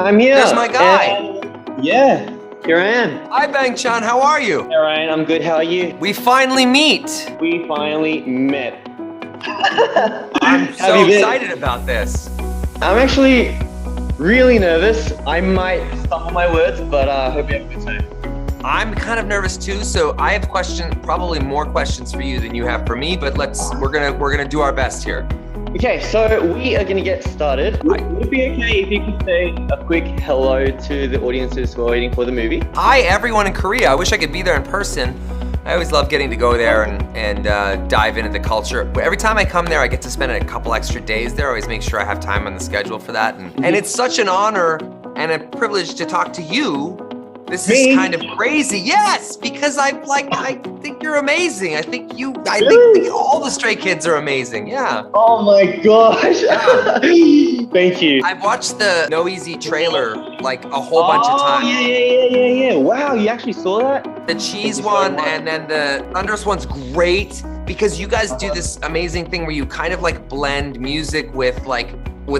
I'm here. There's my guy. And, yeah, here I am. Hi, Bang-chan. How are you? Hey, Ryan, I'm good. How are you? We finally meet. We finally met. I'm so excited about this. I'm actually really nervous. I might stumble my words, but I hope you have a good time. I'm kind of nervous too, so I have probably more questions for you than you have for me, but we're gonna do our best here. Okay, so we are gonna get started. Would it be okay if you could say a quick hello to the audiences who are waiting for the movie? Hi, everyone in Korea. I wish I could be there in person. I always love getting to go there and dive into the culture. Every time I come there, I get to spend a couple extra days there. I always make sure I have time on the schedule for that. And it's such an honor and a privilege to talk to you. This is kind of crazy. Yes, because I think you're amazing. I think all the Stray Kids are amazing. Yeah. Oh my gosh. Thank you. I've watched the No Easy trailer like a whole bunch of times. Yeah. Wow, you actually saw that? The cheese one and then the Thunderous one's great because you guys do this amazing thing where you kind of like blend music with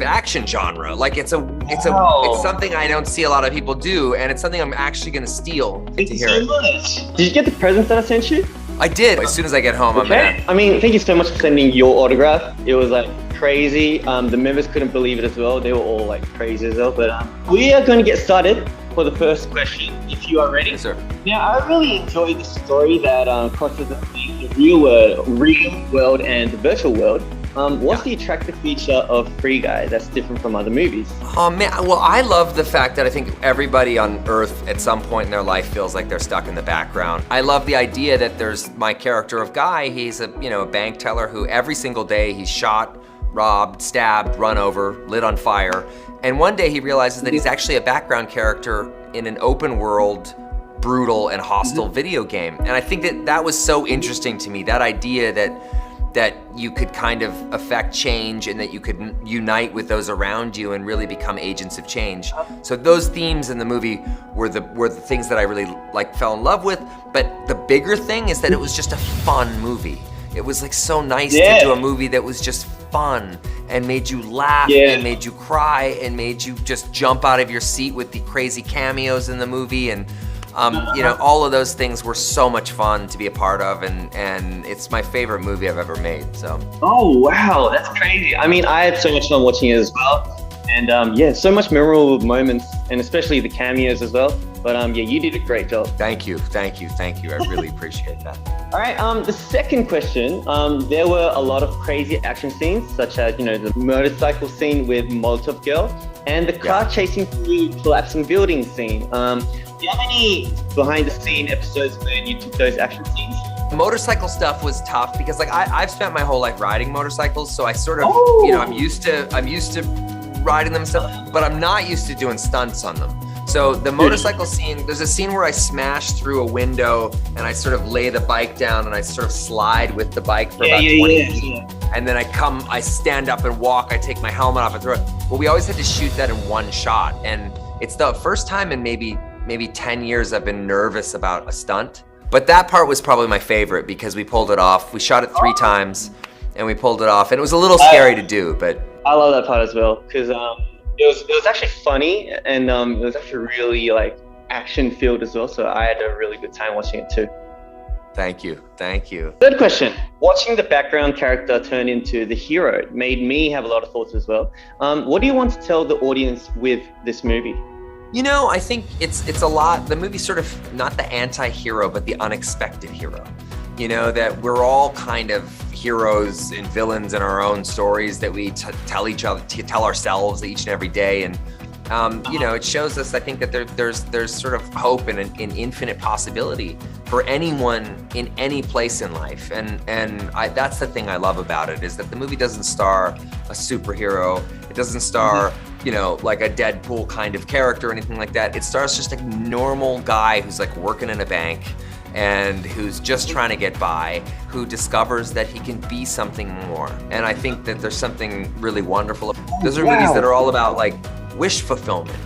action genre. Like it's something I don't see a lot of people do, and it's something I'm actually gonna steal to hear it. Much. Did you get the presents that I sent you? I did. As soon as I get home, I'm gonna. I mean, thank you so much for sending your autograph. It was like crazy. The members couldn't believe it as well. They were all like crazy as well. But we are going to get started for the first question, if you are ready. Yes, sir. Now, I really enjoy the story that crosses the real world and the virtual world. What's the attractive feature of Free Guy that's different from other movies? Oh man, well I love the fact that I think everybody on Earth at some point in their life feels like they're stuck in the background. I love the idea that there's my character of Guy. He's a bank teller who every single day he's shot, robbed, stabbed, run over, lit on fire. And one day he realizes that he's actually a background character in an open world, brutal and hostile video game. And I think that was so interesting to me, that idea that you could kind of affect change and that you could unite with those around you and really become agents of change. So those themes in the movie were the things that I really fell in love with. But the bigger thing is that it was just a fun movie. It was like so nice to do a movie that was just fun and made you laugh and made you cry and made you just jump out of your seat with the crazy cameos in the movie. And all of those things were so much fun to be a part of, and it's my favorite movie I've ever made. So. Oh wow, that's crazy. I mean, I had so much fun watching it as well, and so much memorable moments, and especially the cameos as well. But you did a great job. Thank you. I really appreciate that. All right, the second question, there were a lot of crazy action scenes, such as, the motorcycle scene with Molotov Girl and the car chasing through collapsing building scene. Do you have any behind-the-scene episodes where you took those action scenes? Motorcycle stuff was tough because I've spent my whole life riding motorcycles, so I sort of, I'm used to riding them and stuff, but I'm not used to doing stunts on them. So the motorcycle scene, there's a scene where I smash through a window and I sort of lay the bike down and I sort of slide with the bike for about 20 feet. And then I stand up and walk, I take my helmet off and throw it. Well, we always had to shoot that in one shot. And it's the first time in maybe 10 years I've been nervous about a stunt. But that part was probably my favorite because we pulled it off. We shot it 3 times and we pulled it off. And it was a little scary to do, but. I love that part as well because it was actually funny and it was actually really action filled as well. So I had a really good time watching it too. Thank you. Third question, watching the background character turn into the hero made me have a lot of thoughts as well. What do you want to tell the audience with this movie? I think it's a lot, the movie's sort of not the anti-hero, but the unexpected hero. That we're all kind of heroes and villains in our own stories that we tell ourselves each and every day. And, it shows us, I think, that there's sort of hope and an infinite possibility for anyone in any place in life. And that's the thing I love about it, is that the movie doesn't star a superhero. It doesn't star, like a Deadpool kind of character or anything like that. It stars just a normal guy who's working in a bank and who's just trying to get by, who discovers that he can be something more. And I think that there's something really wonderful. Those are movies that are all about wish fulfillment,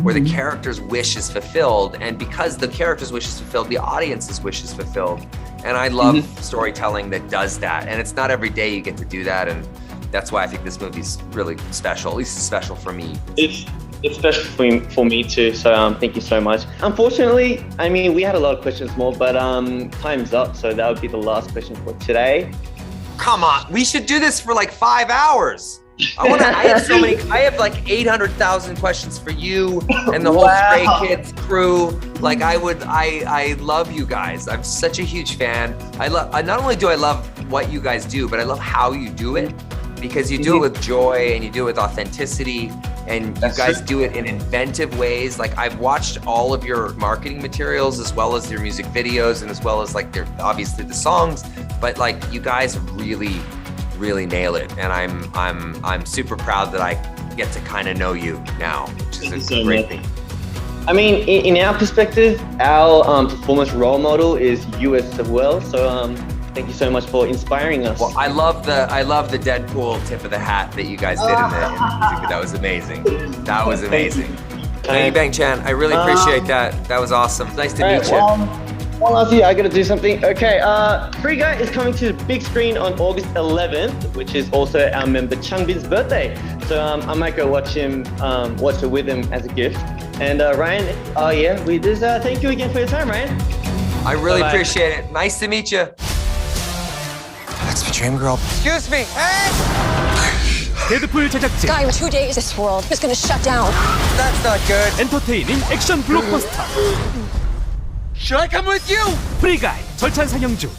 where the character's wish is fulfilled. And because the character's wish is fulfilled, the audience's wish is fulfilled. And I love storytelling that does that. And it's not every day you get to do that. And that's why I think this movie's really special. At least it's special for me. It's It's special for me too, so thank you so much. Unfortunately, I mean, we had a lot of questions more, but time's up, so that would be the last question for today. Come on, we should do this for like 5 hours. I have like 800,000 questions for you and the whole Stray Kids crew. Like I love you guys. I'm such a huge fan. Not only do I love what you guys do, but I love how you do it, because you do it with joy and you do it with authenticity, and you guys do it in inventive ways. Like I've watched all of your marketing materials as well as your music videos and as well as like obviously the songs, but like you guys really nail it, and I'm super proud that I get to kind of know you now, which is a great thing. I mean, in our perspective, our performance role model is you as well. So thank you so much for inspiring us. Well, I love the Deadpool tip of the hat that you guys did in the music. That was amazing. That was amazing. Thank you, Bang Chan. I really appreciate that. That was awesome. Nice to meet you. One last year, I gotta do something. Okay, Free Guy is coming to the big screen on August 11th, which is also our member Changbin's birthday. So I might go watch it with him as a gift. And Ryan, thank you again for your time, Ryan. I really appreciate it. Nice to meet you. That's my dream girl. Excuse me. Hey! 데드풀 제작진 Guy, in 2 days, this world is gonna shut down. That's not good. 엔터테이닝 액션 블록버스터 Should I come with you? 프리가이 절찬 상영 중